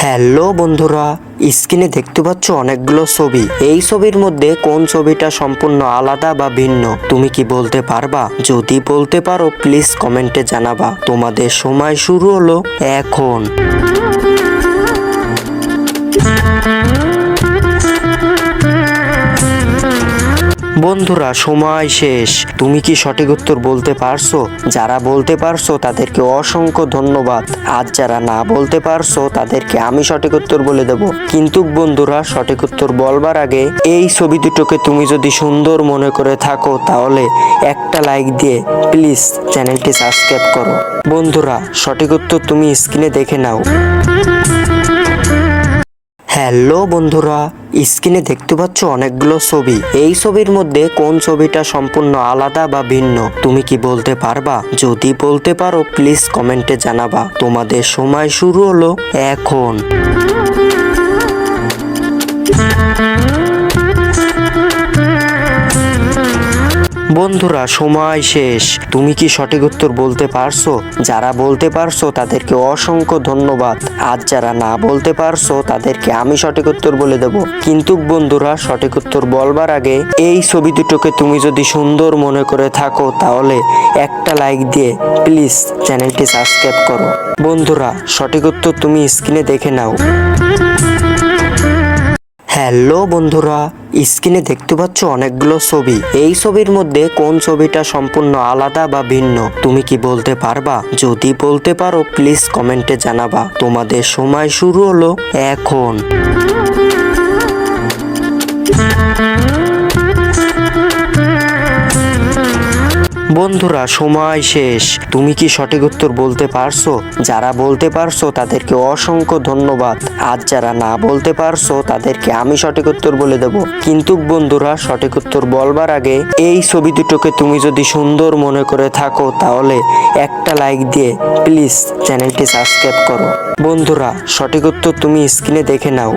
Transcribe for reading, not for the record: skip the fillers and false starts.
Hello বন্ধুরা, স্ক্রিনে দেখতে পাচ্ছ অনেকগুলো ছবি। এই ছবির মধ্যে কোন ছবিটা সম্পূর্ণ আলাদা বা ভিন্ন তুমি কি বলতে পারবা? যদি বলতে পারো প্লিজ কমেন্টে জানাবা। তোমাদের সময় শুরু হলো এখন। বন্ধুরা সময় শেষ। তুমি কি সঠিক উত্তর বলতে পারছো? যারা বলতে পারছো তাদেরকে অসংখ্য ধন্যবাদ। আর যারা না বলতে পারছো তাদেরকে আমি সঠিক উত্তর বলে দেব। কিন্তু বন্ধুরা সঠিক উত্তর বলবার আগে এই ছবি দুটোকে তুমি যদি সুন্দর মনে করে থাকো তাহলে একটা লাইক দিয়ে প্লিজ চ্যানেলটি সাবস্ক্রাইব করো। বন্ধুরা সঠিক উত্তর তুমি স্ক্রিনে দেখে নাও। হ্যালো বন্ধুরা, স্ক্রিনে দেখতে পাচ্ছ অনেকগুলো ছবি। এই ছবির মধ্যে কোন ছবিটা সম্পূর্ণ আলাদা বা ভিন্ন তুমি কি বলতে পারবা? যদি বলতে পারো প্লিজ কমেন্টে জানাবা। তোমাদের সময় শুরু হলো এখন। বন্ধুরা সময় শেষ। তুমি কি সঠিক উত্তর বলতে পারছো? যারা বলতে পারছো তাদেরকে অসংখ্য ধন্যবাদ। আর যারা না বলতে পারছো তাদেরকে আমি সঠিক উত্তর বলে দেব। কিন্তু বন্ধুরা সঠিক উত্তর বলবার আগে এই ছবি দুটোকে তুমি যদি সুন্দর মনে করে থাকো তাহলে একটা লাইক দিয়ে প্লিজ চ্যানেলটি সাবস্ক্রাইব করো। বন্ধুরা সঠিক উত্তর তুমি স্ক্রিনে দেখে নাও। হ্যালো বন্ধুরা, স্ক্রিনে দেখতে পাচ্ছ অনেকগুলো ছবি। এই ছবির মধ্যে কোন ছবিটা সম্পূর্ণ আলাদা বা ভিন্ন তুমি কি বলতে পারবা? যদি বলতে পারো প্লিজ কমেন্টে জানাবা। তোমাদের সময় শুরু হলো এখন। বন্ধুরা সঠিক উত্তর তুমি স্ক্রিনে দেখে নাও। হ্যালো বন্ধুরা, স্ক্রিনে দেখতে পাচ্ছ অনেকগুলো ছবি। এই ছবির মধ্যে কোন ছবিটা সম্পূর্ণ আলাদা বা ভিন্ন তুমি কি বলতে পারবা? যদি বলতে পারো প্লিজ কমেন্টে জানাবা। তোমাদের সময় শুরু হলো এখন। বন্ধুরা সময় শেষ। তুমি কি সঠিক উত্তর বলতে পারছো? যারা বলতে পারছো তাদেরকে অসংখ্য ধন্যবাদ। আর যারা না বলতে পারছো তাদেরকে আমি সঠিক উত্তর বলে দেব। কিন্তু বন্ধুরা সঠিক উত্তর বলবার আগে এই ছবি দুটোকে তুমি যদি সুন্দর মনে করে থাকো তাহলে একটা লাইক দিয়ে প্লিজ চ্যানেলটি সাবস্ক্রাইব করো। বন্ধুরা সঠিক উত্তর তুমি স্ক্রিনে দেখে নাও।